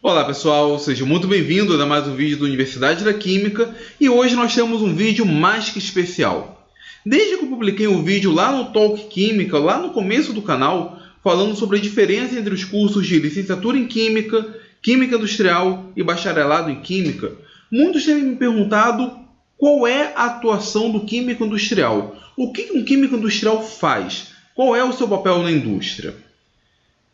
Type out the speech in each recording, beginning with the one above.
Olá pessoal, sejam muito bem-vindos a mais um vídeo da Universidade da Química e hoje nós temos um vídeo mais que especial. Desde que eu publiquei um vídeo lá no Talk Química, lá no começo do canal, falando sobre a diferença entre os cursos de licenciatura em Química, Química Industrial e Bacharelado em Química, muitos têm me perguntado qual é a atuação do Químico Industrial. O que um Químico Industrial faz? Qual é o seu papel na indústria?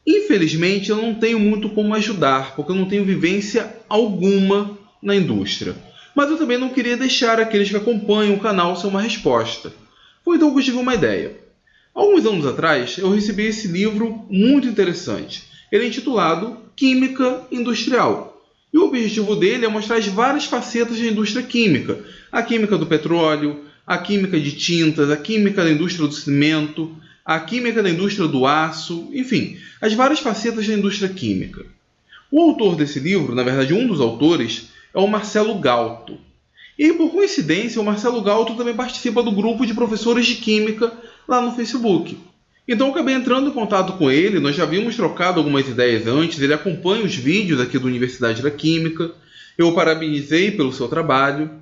Infelizmente, eu não tenho muito como ajudar, porque eu não tenho vivência alguma na indústria. Mas eu também não queria deixar aqueles que acompanham o canal sem uma resposta. Foi então que eu tive uma ideia. Alguns anos atrás, eu recebi esse livro muito interessante. Ele é intitulado Química Industrial. E o objetivo dele é mostrar as várias facetas da indústria química. A química do petróleo, a química de tintas, a química da indústria do cimento, a química da indústria do aço, enfim, as várias facetas da indústria química. O autor desse livro, na verdade um dos autores, é o Marcelo Galto. E por coincidência, o Marcelo Galto também participa do grupo de professores de química lá no Facebook. Então eu acabei entrando em contato com ele, nós já havíamos trocado algumas ideias antes, ele acompanha os vídeos aqui da Universidade da Química, eu o parabenizei pelo seu trabalho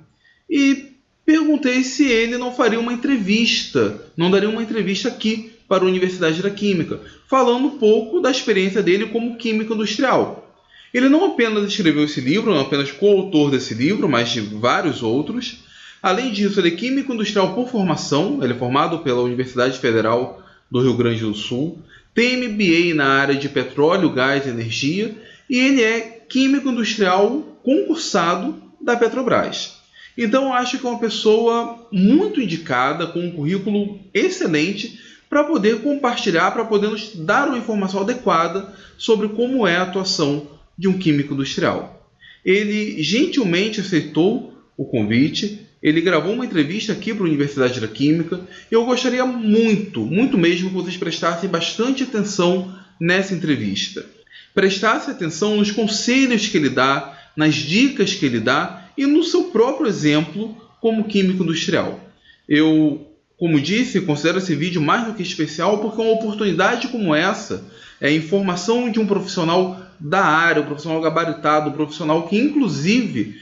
e perguntei se ele não faria uma entrevista, não daria uma entrevista aqui para a Universidade da Química, falando um pouco da experiência dele como químico industrial. Ele não apenas escreveu esse livro, não apenas coautor desse livro, mas de vários outros. Além disso, ele é químico industrial por formação, ele é formado pela Universidade Federal do Rio Grande do Sul, tem MBA na área de petróleo, gás e energia, e ele é químico industrial concursado da Petrobras. Então eu acho que é uma pessoa muito indicada, com um currículo excelente, para poder compartilhar, para poder nos dar uma informação adequada sobre como é a atuação de um químico industrial. Ele gentilmente aceitou o convite, ele gravou uma entrevista aqui para a Universidade da Química. Eu gostaria muito, muito mesmo que vocês prestassem bastante atenção nessa entrevista. Prestassem atenção nos conselhos que ele dá, nas dicas que ele dá e no seu próprio exemplo como químico industrial. Eu, como disse, considero esse vídeo mais do que especial porque uma oportunidade como essa, a informação de um profissional da área, um profissional gabaritado, um profissional que inclusive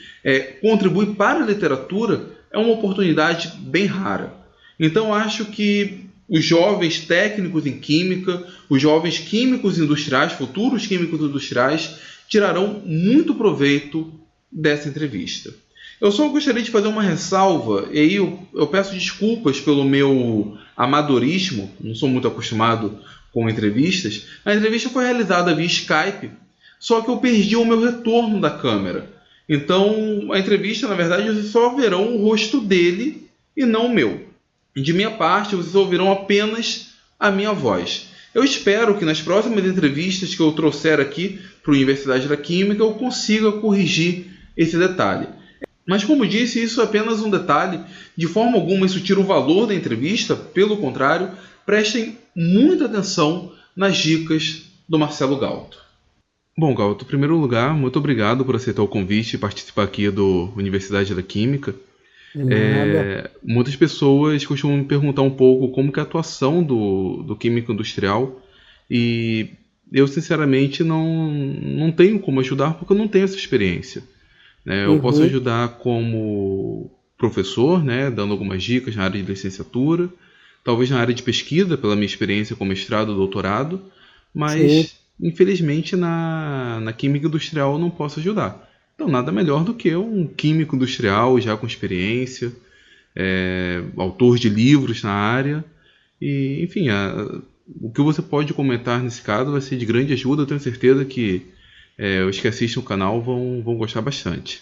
contribui para a literatura, é uma oportunidade bem rara. Então acho que os jovens técnicos em química, os jovens químicos industriais, futuros químicos industriais, tirarão muito proveito dessa entrevista. Eu só gostaria de fazer uma ressalva, e aí eu peço desculpas pelo meu amadorismo, não sou muito acostumado com entrevistas. A entrevista foi realizada via Skype, só que eu perdi o meu retorno da câmera. Então, a entrevista, na verdade, vocês só verão o rosto dele e não o meu. De minha parte, vocês ouvirão apenas a minha voz. Eu espero que nas próximas entrevistas que eu trouxer aqui para a Universidade da Química eu consiga corrigir esse detalhe. Mas como disse, isso é apenas um detalhe. De forma alguma isso tira o valor da entrevista. Pelo contrário, prestem muita atenção nas dicas do Marcelo Galto. Bom, Galto, em primeiro lugar, muito obrigado por aceitar o convite e participar aqui da Universidade da Química. Muitas pessoas costumam me perguntar um pouco como que é a atuação do químico industrial e eu sinceramente não tenho como ajudar porque eu não tenho essa experiência. Eu posso ajudar como professor, dando algumas dicas na área de licenciatura, talvez na área de pesquisa, pela minha experiência com mestrado e doutorado, mas infelizmente na química industrial eu não posso ajudar. Então nada melhor do que um químico industrial já com experiência, autor de livros na área, e enfim, o que você pode comentar nesse caso vai ser de grande ajuda. Eu tenho certeza que os que assistem o canal vão gostar bastante.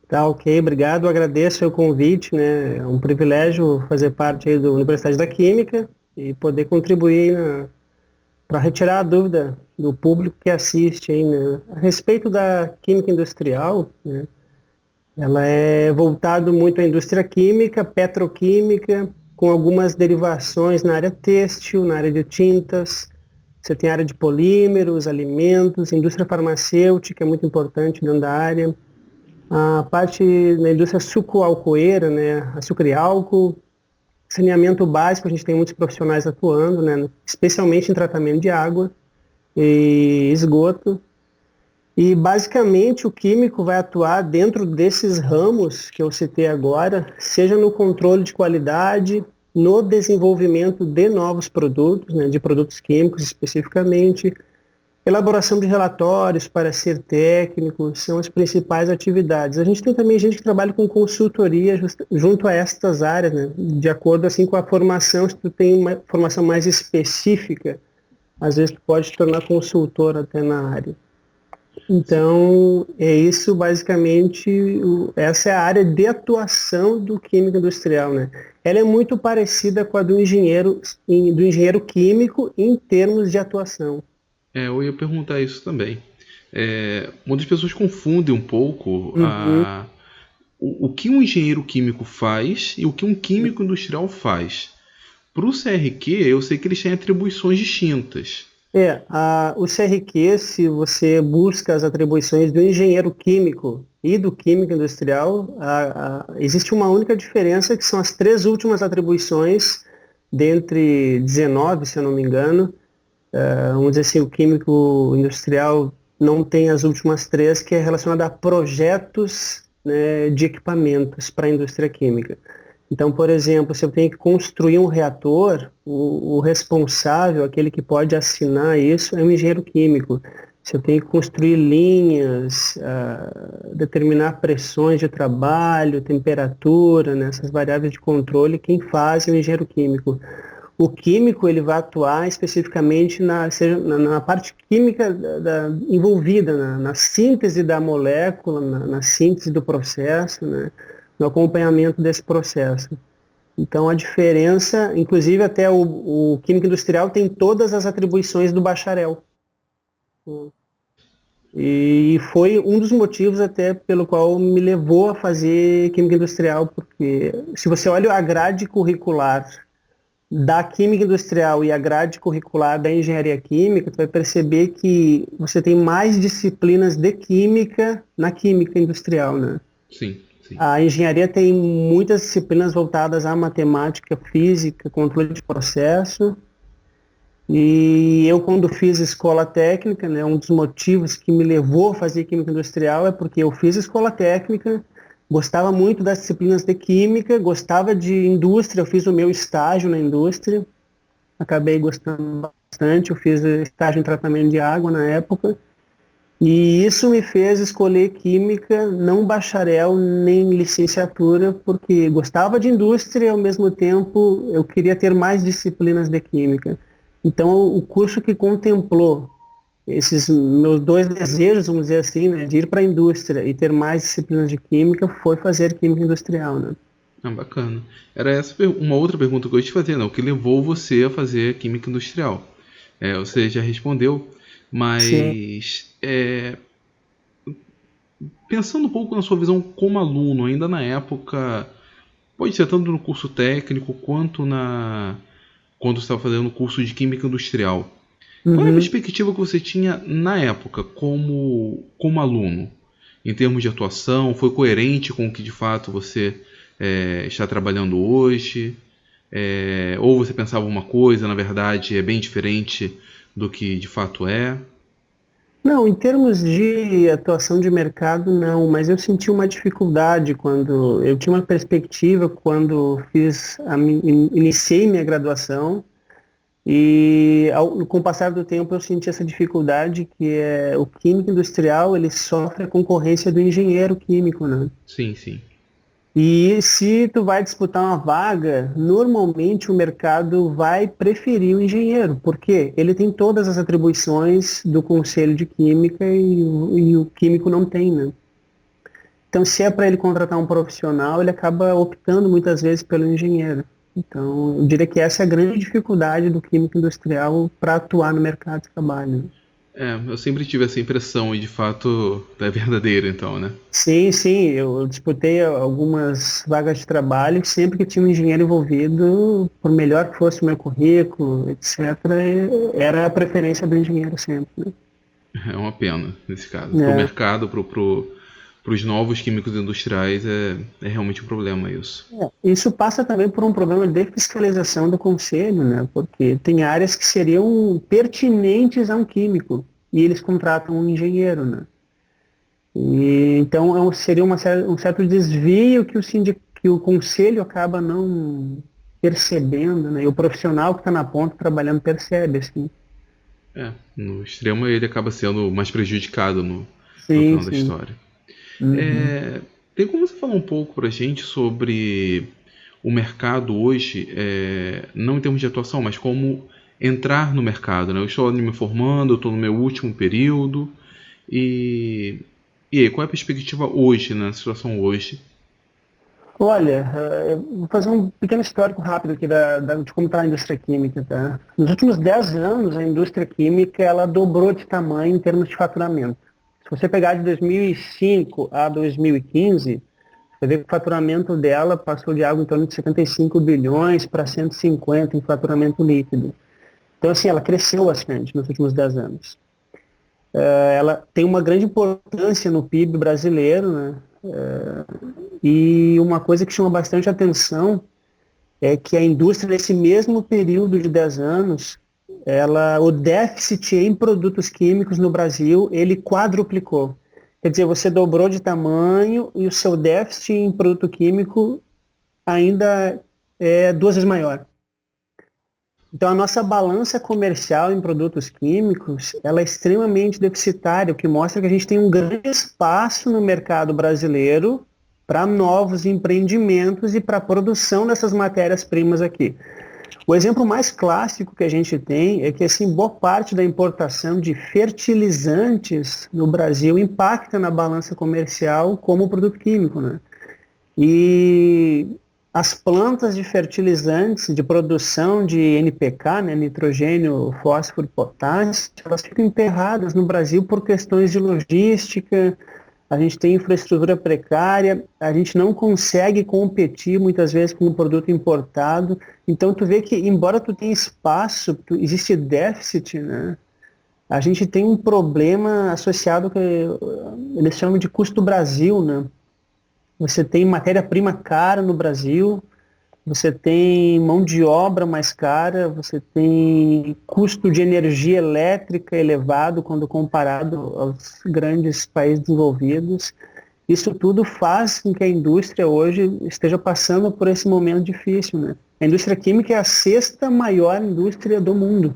Tá, ok, obrigado, agradeço o convite, né? É um privilégio fazer parte aí da Universidade da Química e poder contribuir para retirar a dúvida do público que assiste aí, né? A respeito da química industrial, né? Ela é voltada muito à indústria química, petroquímica, com algumas derivações na área têxtil, na área de tintas. Você tem a área de polímeros, alimentos, indústria farmacêutica, é muito importante dentro da área. A parte da indústria sucroalcooeira, né, açúcar e álcool, saneamento básico, a gente tem muitos profissionais atuando, né, especialmente em tratamento de água e esgoto. E basicamente o químico vai atuar dentro desses ramos que eu citei agora, seja no controle de qualidade, no desenvolvimento de novos produtos, né, de produtos químicos especificamente, elaboração de relatórios, parecer técnico, são as principais atividades. A gente tem também gente que trabalha com consultoria junto a estas áreas, né, de acordo assim com a formação. Se tu tem uma formação mais específica, às vezes tu pode te tornar consultor até na área. Então, é isso basicamente, essa é a área de atuação do químico industrial, né? Ela é muito parecida com a do engenheiro químico em termos de atuação. Eu ia perguntar isso também. Muitas pessoas confundem um pouco Uhum. o que um engenheiro químico faz e o que um químico industrial faz. Para o CRQ, eu sei que eles têm atribuições distintas. O CRQ, se você busca as atribuições do engenheiro químico e do químico industrial, existe uma única diferença, que são as três últimas atribuições, dentre 19, se eu não me engano. Vamos dizer assim, o químico industrial não tem as últimas três, que é relacionada a projetos, né, de equipamentos para a indústria química. Então, por exemplo, se eu tenho que construir um reator, o responsável, aquele que pode assinar isso, é um engenheiro químico. Se eu tenho que construir linhas, determinar pressões de trabalho, temperatura, né, essas variáveis de controle, quem faz é o engenheiro químico. O químico ele vai atuar especificamente na parte química envolvida na síntese da molécula, na síntese do processo, né, no acompanhamento desse processo. Então a diferença, inclusive até o químico industrial tem todas as atribuições do bacharel. E foi um dos motivos até pelo qual me levou a fazer química industrial, porque se você olha a grade curricular da química industrial e a grade curricular da engenharia química, tu vai perceber que você tem mais disciplinas de química na química industrial, né? Sim, sim. A engenharia tem muitas disciplinas voltadas à matemática, física, controle de processo. E eu, quando fiz escola técnica, né, um dos motivos que me levou a fazer química industrial é porque eu fiz escola técnica, gostava muito das disciplinas de química, gostava de indústria, eu fiz o meu estágio na indústria, acabei gostando bastante, eu fiz estágio em tratamento de água na época, e isso me fez escolher química, não bacharel nem licenciatura, porque gostava de indústria e ao mesmo tempo eu queria ter mais disciplinas de química. Então o curso que contemplou esses meus dois desejos, vamos dizer assim, né, de ir para a indústria e ter mais disciplinas de química, foi fazer química industrial, né? Bacana. Era essa uma outra pergunta que eu ia te fazer, né? O que levou você a fazer química industrial? Você já respondeu, Sim. mas pensando um pouco na sua visão como aluno, ainda na época, pode ser tanto no curso técnico quanto quando você estava fazendo o curso de química industrial. Qual era a Uhum. perspectiva que você tinha na época como aluno? Em termos de atuação, foi coerente com o que de fato você está trabalhando hoje? Ou você pensava uma coisa, na verdade é bem diferente do que de fato é? Não, em termos de atuação de mercado, não, mas eu senti uma dificuldade quando eu tinha uma perspectiva quando iniciei minha graduação e com o passar do tempo eu senti essa dificuldade que é o químico industrial, ele sofre a concorrência do engenheiro químico, né? Sim, sim. E se tu vai disputar uma vaga, normalmente o mercado vai preferir o engenheiro, porque ele tem todas as atribuições do conselho de química e o químico não tem, né? Então, se é para ele contratar um profissional, ele acaba optando muitas vezes pelo engenheiro. Então, eu diria que essa é a grande dificuldade do químico industrial para atuar no mercado de trabalho. Eu sempre tive essa impressão e de fato é verdadeiro então, né? Sim, sim, eu disputei algumas vagas de trabalho, e sempre que tinha um engenheiro envolvido, por melhor que fosse o meu currículo, etc., era a preferência do engenheiro sempre, né? É uma pena nesse caso. Para o É, mercado, pros novos químicos industriais, é realmente um problema isso. isso passa também por um problema de fiscalização do conselho, né? Porque tem áreas que seriam pertinentes a um químico e eles contratam um engenheiro, né? E, então seria um certo desvio que o conselho acaba não percebendo, né? E o profissional que está na ponta trabalhando percebe, assim. No extremo ele acaba sendo mais prejudicado no Sim, final da sim. história. Uhum. Tem como você falar um pouco pra gente sobre o mercado hoje, não em termos de atuação, mas como entrar no mercado, né? Eu estou ali me formando, eu estou no meu último período, e, e aí, qual é a perspectiva hoje, na situação hoje? Olha, eu vou fazer um pequeno histórico rápido aqui de como está a indústria química, tá? Nos últimos 10 anos, a indústria química ela dobrou de tamanho em termos de faturamento. Se você pegar de 2005 a 2015, você vê que o faturamento dela passou de algo em torno de 75 bilhões para 150 em faturamento líquido. Então, assim, ela cresceu bastante nos últimos 10 anos. Ela tem uma grande importância no PIB brasileiro, né? E uma coisa que chama bastante atenção é que a indústria, nesse mesmo período de 10 anos, o déficit em produtos químicos no Brasil, ele quadruplicou. Quer dizer, você dobrou de tamanho e o seu déficit em produto químico ainda é 2 vezes maior. Então, a nossa balança comercial em produtos químicos, ela é extremamente deficitária, o que mostra que a gente tem um grande espaço no mercado brasileiro para novos empreendimentos e para a produção dessas matérias-primas aqui. O exemplo mais clássico que a gente tem é que assim, boa parte da importação de fertilizantes no Brasil impacta na balança comercial como produto químico, né? E as plantas de fertilizantes, de produção de NPK, né, nitrogênio, fósforo, potássio, elas ficam emperradas no Brasil por questões de logística, a gente tem infraestrutura precária, a gente não consegue competir muitas vezes com um produto importado. Então tu vê que, embora tu tenha espaço, existe déficit, né? A gente tem um problema associado que eles chamam de custo Brasil, né? Você tem matéria-prima cara no Brasil, você tem mão de obra mais cara, você tem custo de energia elétrica elevado quando comparado aos grandes países desenvolvidos. Isso tudo faz com que a indústria hoje esteja passando por esse momento difícil, né? A indústria química é a sexta maior indústria do mundo,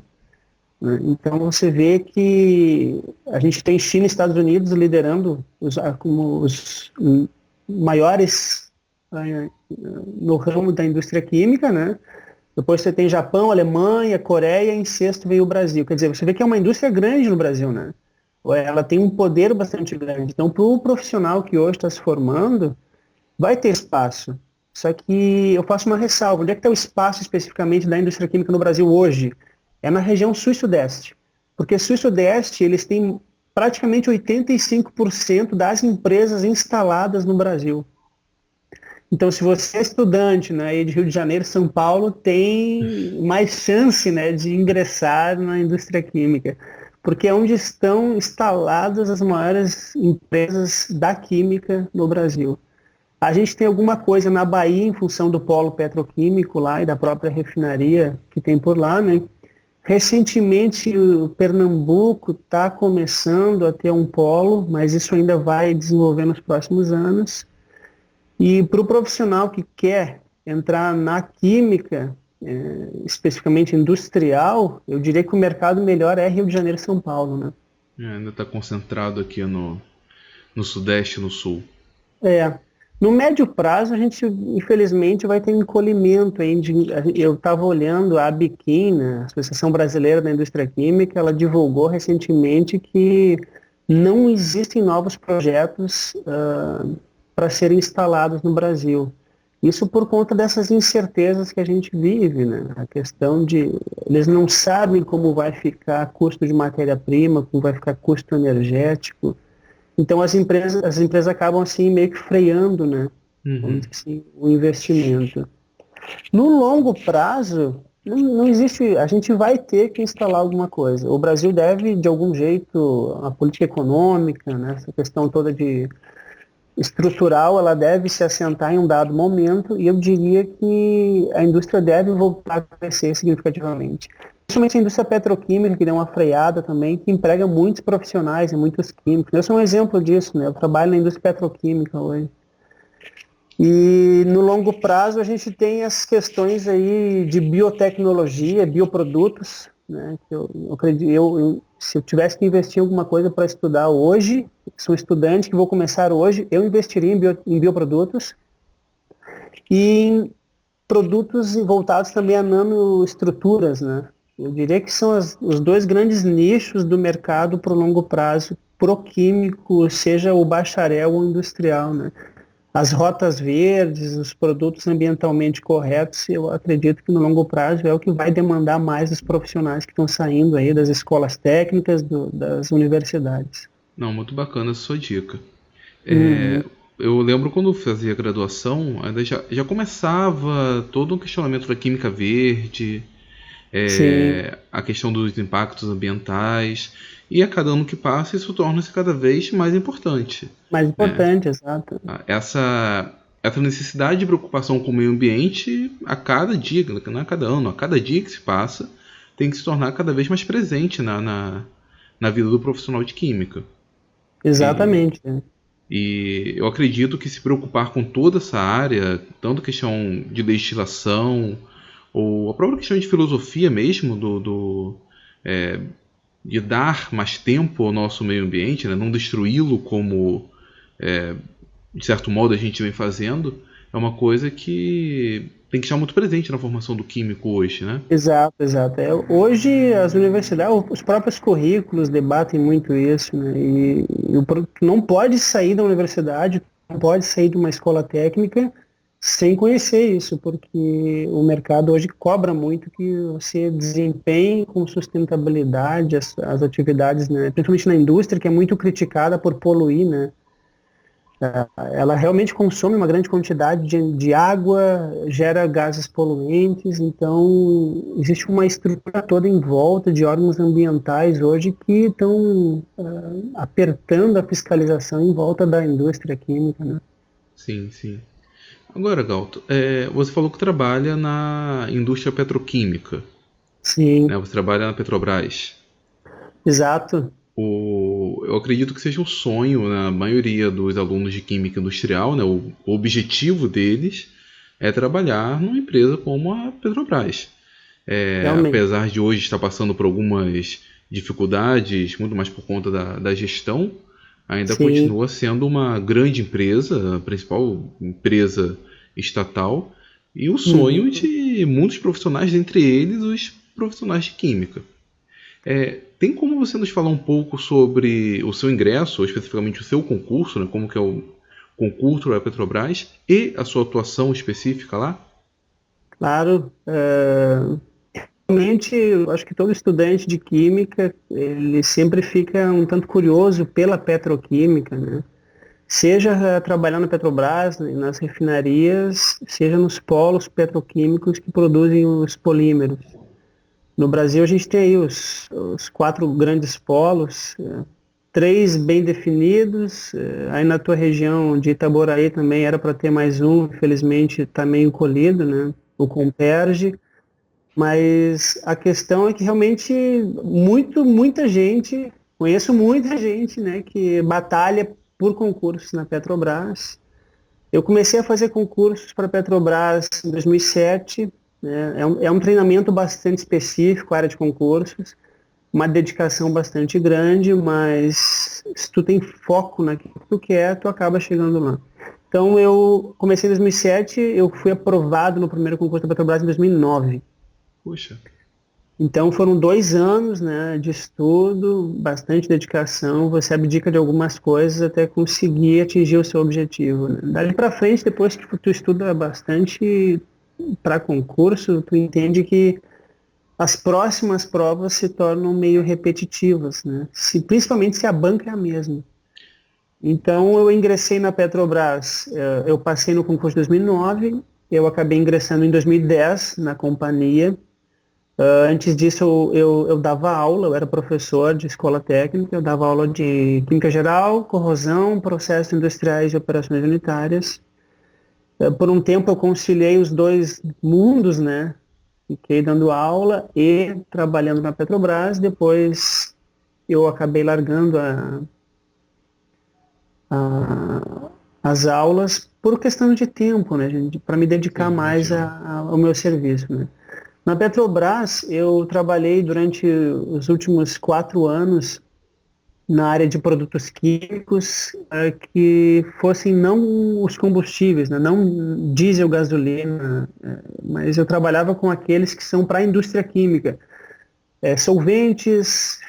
né? Então você vê que a gente tem China e Estados Unidos liderando como os maiores no ramo da indústria química, né? Depois você tem Japão, Alemanha, Coreia, em sexto veio o Brasil. Quer dizer, você vê que é uma indústria grande no Brasil, né? Ela tem um poder bastante grande. Então, para o profissional que hoje está se formando, vai ter espaço. Só que eu faço uma ressalva. Onde é que está o espaço especificamente da indústria química no Brasil hoje? É na região sul e sudeste. Porque sul e sudeste, eles têm praticamente 85% das empresas instaladas no Brasil. Então, se você é estudante, né, de Rio de Janeiro, São Paulo, tem mais chance, né, de ingressar na indústria química, porque é onde estão instaladas as maiores empresas da química no Brasil. A gente tem alguma coisa na Bahia em função do polo petroquímico lá e da própria refinaria que tem por lá, né? Recentemente, o Pernambuco está começando a ter um polo, mas isso ainda vai desenvolver nos próximos anos. E para o profissional que quer entrar na química, especificamente industrial, eu diria que o mercado melhor é Rio de Janeiro e São Paulo, né? Ainda está concentrado aqui no Sudeste e no Sul. No médio prazo, a gente, infelizmente, vai ter um encolhimento. Eu estava olhando a ABQUIM, né, a Associação Brasileira da Indústria Química, ela divulgou recentemente que não existem novos projetos para serem instalados no Brasil. Isso por conta dessas incertezas que a gente vive, né? A questão de eles não sabem como vai ficar custo de matéria-prima, como vai ficar custo energético. Então as empresas acabam assim meio que freando, né? Vamos dizer assim, o investimento. No longo prazo, não existe, a gente vai ter que instalar alguma coisa. O Brasil deve, de algum jeito, a política econômica, né, essa questão toda de estrutural, ela deve se assentar em um dado momento, e eu diria que a indústria deve voltar a crescer significativamente. principalmente a indústria petroquímica, que deu uma freada também, que emprega muitos profissionais e muitos químicos. Eu sou um exemplo disso, né? Eu trabalho na indústria petroquímica hoje. E no longo prazo a gente tem as questões aí de biotecnologia, bioprodutos, né? Que eu acredito, se eu tivesse que investir em alguma coisa para estudar hoje, sou estudante que vou começar hoje, eu investiria em bioprodutos e em produtos voltados também a nanoestruturas, né? Eu diria que são os dois grandes nichos do mercado para o longo prazo, pro químico, seja o bacharel ou industrial, né? As rotas verdes, os produtos ambientalmente corretos, eu acredito que no longo prazo é o que vai demandar mais os profissionais que estão saindo aí das escolas técnicas, das universidades. Não, muito bacana essa sua dica. Uhum. Eu lembro quando eu fazia graduação, ainda já começava todo um questionamento da química verde, Sim, a questão dos impactos ambientais, e a cada ano que passa isso torna-se cada vez mais importante, mais né? importante, exato. Essa necessidade de preocupação com o meio ambiente, a cada dia, não a cada ano, a cada dia que se passa, tem que se tornar cada vez mais presente na vida do profissional de química. E, Exatamente. Né? e eu acredito que se preocupar com toda essa área, tanto questão de legislação, ou a própria questão de filosofia mesmo, de dar mais tempo ao nosso meio ambiente, né? Não destruí-lo como, de certo modo, a gente vem fazendo, é uma coisa que tem que estar muito presente na formação do químico hoje, né? Exato, exato. Hoje as universidades, os próprios currículos debatem muito isso, né? Tu não pode sair da universidade, não pode sair de uma escola técnica sem conhecer isso, porque o mercado hoje cobra muito que você desempenhe com sustentabilidade as atividades, né? Principalmente na indústria, que é muito criticada por poluir, né? Ela realmente consome uma grande quantidade de água, gera gases poluentes, então existe uma estrutura toda em volta de órgãos ambientais hoje que estão apertando a fiscalização em volta da indústria química, né? Sim, sim. Agora, Galto, você falou que trabalha na indústria petroquímica, né? Sim, Você trabalha na Petrobras. exato. Eu acredito que seja um sonho na maioria dos alunos de química industrial, né? O objetivo deles é trabalhar numa empresa como a Petrobras. Realmente. Apesar de hoje estar passando por algumas dificuldades, muito mais por conta da gestão, ainda Sim. continua sendo uma grande empresa, a principal empresa estatal, e o sonho Uhum. de muitos profissionais, dentre eles os profissionais de química. Tem como você nos falar um pouco sobre o seu ingresso, ou especificamente o seu concurso, né, como que é o concurso da Petrobras e a sua atuação específica lá? Claro. Realmente, eu acho que todo estudante de química, ele sempre fica um tanto curioso pela petroquímica, né? Seja trabalhando na Petrobras, né, nas refinarias, seja nos polos petroquímicos que produzem os polímeros. No Brasil, a gente tem aí os quatro grandes polos, três bem definidos. Aí na tua região de Itaboraí também era para ter mais um, infelizmente está meio encolhido, né? O Comperj. Mas a questão é que realmente muita gente, conheço muita gente, né, que batalha por concursos na Petrobras. Eu comecei a fazer concursos para a Petrobras em 2007, né, é um treinamento bastante específico, área de concursos, uma dedicação bastante grande, mas se tu tem foco naquilo que tu quer, tu acaba chegando lá. Então eu comecei em 2007, eu fui aprovado no primeiro concurso da Petrobras em 2009. Puxa, Então foram 2 anos, né, de estudo, bastante dedicação, você abdica de algumas coisas até conseguir atingir o seu objetivo, né? Dali para frente, depois que tu estuda bastante para concurso, tu entende que as próximas provas se tornam meio repetitivas, né? Principalmente se a banca é a mesma. Então eu ingressei na Petrobras, eu passei no concurso de 2009, eu acabei ingressando em 2010 na companhia. Antes disso, eu dava aula, eu era professor de escola técnica, eu dava aula de química geral, corrosão, processos industriais e operações unitárias. Por um tempo eu conciliei os dois mundos, né? Fiquei dando aula e trabalhando na Petrobras. Depois eu acabei largando a- as aulas por questão de tempo, né, gente, para me dedicar Sim, mais imagino. ao meu serviço, né. Na Petrobras, eu trabalhei durante os últimos 4 anos na área de produtos químicos que fossem não os combustíveis, né, não diesel, gasolina, mas eu trabalhava com aqueles que são para a indústria química. Solventes,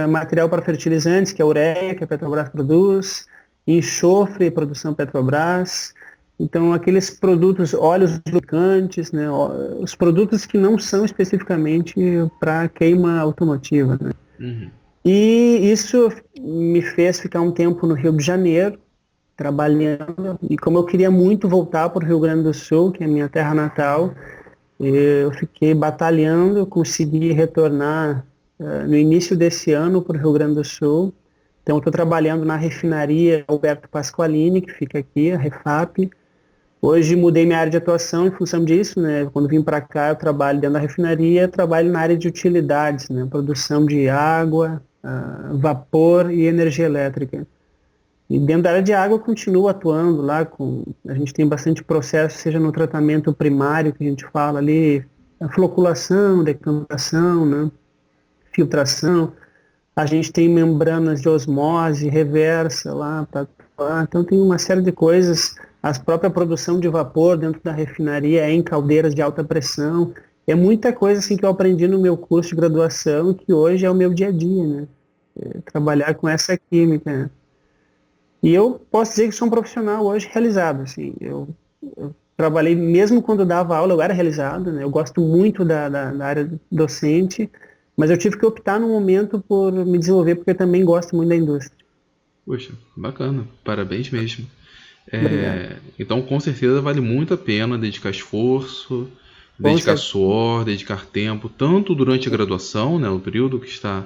material para fertilizantes, que é a ureia, que a Petrobras produz, enxofre, produção Petrobras. Então, aqueles produtos, óleos lubrificantes, né, os produtos que não são especificamente para queima automotiva, né. Uhum. E isso me fez ficar um tempo no Rio de Janeiro, trabalhando. E como eu queria muito voltar para o Rio Grande do Sul, que é a minha terra natal, eu fiquei batalhando, consegui retornar no início desse ano para o Rio Grande do Sul. Então, estou trabalhando na refinaria Alberto Pasqualini, que fica aqui, a Refap. Hoje mudei minha área de atuação em função disso, né? Quando vim para cá, eu trabalho dentro da refinaria, trabalho na área de utilidades, né? Produção de água, vapor e energia elétrica. E dentro da área de água, eu continuo atuando lá a gente tem bastante processo, seja no tratamento primário, que a gente fala ali, a floculação, decantação, né? Filtração. A gente tem membranas de osmose reversa lá para atuar. Então tem uma série de coisas. A própria produção de vapor dentro da refinaria é em caldeiras de alta pressão. É muita coisa assim que eu aprendi no meu curso de graduação que hoje é o meu dia a dia, né? Trabalhar com essa química, né? E eu posso dizer que sou um profissional hoje realizado, assim. Eu trabalhei, mesmo quando eu dava aula, eu era realizado, né? Eu gosto muito da área docente, mas eu tive que optar no momento por me desenvolver, porque eu também gosto muito da indústria. Poxa, bacana. Parabéns mesmo. Obrigado. Então, com certeza, vale muito a pena dedicar esforço, Com dedicar certeza. suor, dedicar tempo, tanto durante a graduação, né, o período que está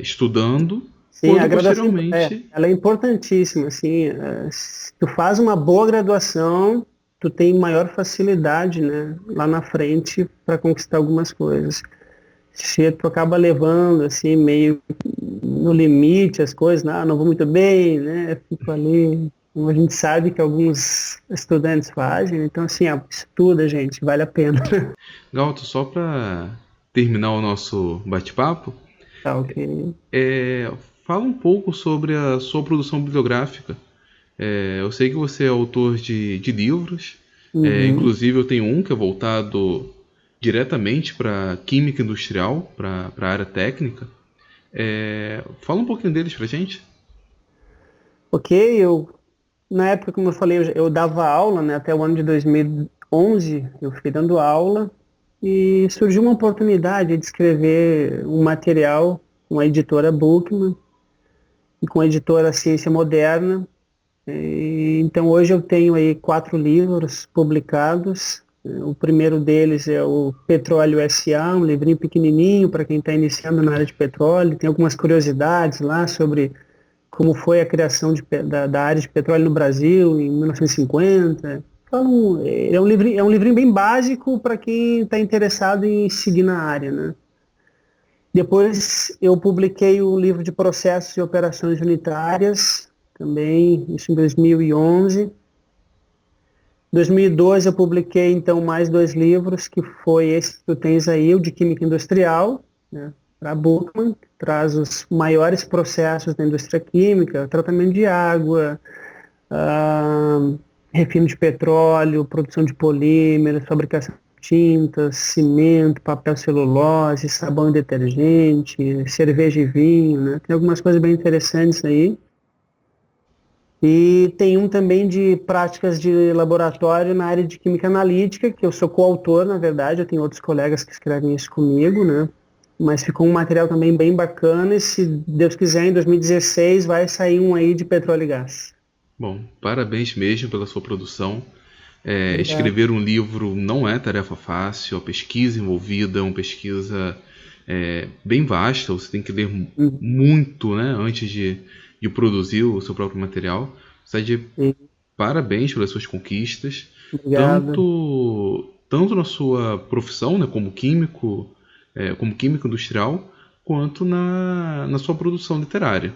estudando, Sim, a quanto graduação posteriormente. ela é importantíssima, assim, se tu faz uma boa graduação, tu tem maior facilidade, né, lá na frente para conquistar algumas coisas. Se tu acaba levando assim meio no limite as coisas, não vou muito bem, né? Fico ali, como a gente sabe que alguns estudantes fazem, então assim, estuda, gente, vale a pena. Galto, só para terminar o nosso bate-papo, Tá, ok. é, fala um pouco sobre a sua produção bibliográfica. Eu sei que você é autor de livros, Uhum. inclusive eu tenho um que é voltado diretamente para química industrial, para a área técnica. Fala um pouquinho deles pra gente. Ok, na época, como eu falei, eu dava aula, né, até o ano de 2011, eu fiquei dando aula e surgiu uma oportunidade de escrever um material com a editora Bookman e com a editora Ciência Moderna. Então hoje eu tenho aí 4 livros publicados. O primeiro deles é o Petróleo S.A., um livrinho pequenininho para quem está iniciando na área de petróleo. Tem algumas curiosidades lá sobre como foi a criação da área de petróleo no Brasil em 1950. Então, é um livrinho bem básico para quem está interessado em seguir na área, né? Depois eu publiquei o livro de processos e operações unitárias, também isso em 2011. Em 2012 eu publiquei então mais 2 livros, que foi esse que tu tens aí, o de Química Industrial, né, para a Buchmann, que traz os maiores processos da indústria química, tratamento de água, ah, refino de petróleo, produção de polímeros, fabricação de tintas, cimento, papel celulose, sabão e detergente, cerveja e vinho, né? Tem algumas coisas bem interessantes aí. E tem um também de práticas de laboratório na área de química analítica, que eu sou coautor, na verdade, eu tenho outros colegas que escrevem isso comigo, né? Mas ficou um material também bem bacana e, se Deus quiser, em 2016 vai sair um aí de petróleo e gás. Bom, parabéns mesmo pela sua produção. Obrigado. Escrever um livro não é tarefa fácil, a pesquisa envolvida é uma pesquisa bem vasta, você tem que ler Uhum. muito, né, antes de produzir o seu próprio material. Você está de Sim, parabéns pelas suas conquistas, obrigado. tanto tanto na sua profissão, né, como químico industrial, quanto na sua produção literária.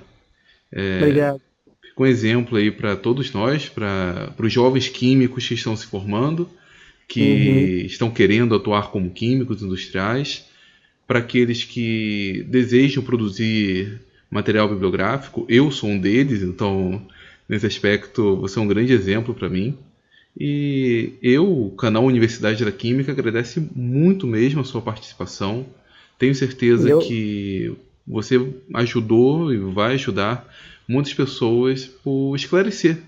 Obrigado. Fica um exemplo aí para todos nós, para os jovens químicos que estão se formando, que estão querendo atuar como químicos industriais, para aqueles que desejam produzir material bibliográfico. Eu sou um deles, então nesse aspecto você é um grande exemplo para mim. E o canal Universidade da Química agradece muito mesmo a sua participação. Tenho certeza que você ajudou e vai ajudar muitas pessoas por esclarecer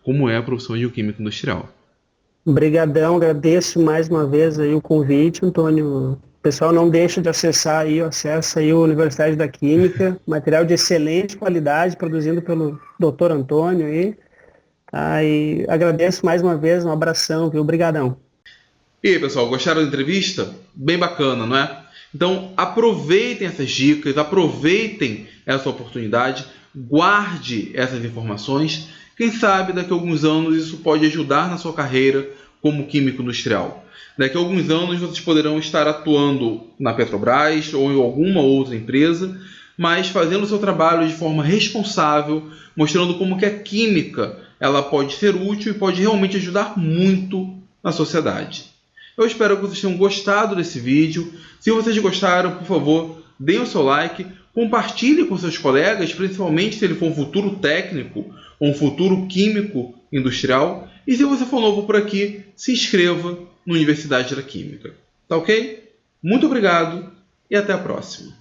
como é a profissão de um químico industrial. Obrigadão, agradeço mais uma vez aí o convite, Antônio. O pessoal não deixa de acessar aí, acessa aí a Universidade da Química, material de excelente qualidade, produzido pelo Dr. Antônio aí. Tá, e agradeço mais uma vez, um abração, viu? Obrigadão. E aí, pessoal, gostaram da entrevista? Bem bacana, não é? Então, aproveitem essas dicas, aproveitem essa oportunidade, guarde essas informações. Quem sabe daqui a alguns anos isso pode ajudar na sua carreira como químico industrial. Daqui a alguns anos vocês poderão estar atuando na Petrobras ou em alguma outra empresa, mas fazendo o seu trabalho de forma responsável, mostrando como que a química ela pode ser útil e pode realmente ajudar muito na sociedade. Eu espero que vocês tenham gostado desse vídeo. Se vocês gostaram, por favor, deem o seu like, compartilhe com seus colegas, principalmente se ele for um futuro técnico ou um futuro químico industrial. E se você for novo por aqui, se inscreva na Universidade da Química. Tá ok? Muito obrigado e até a próxima.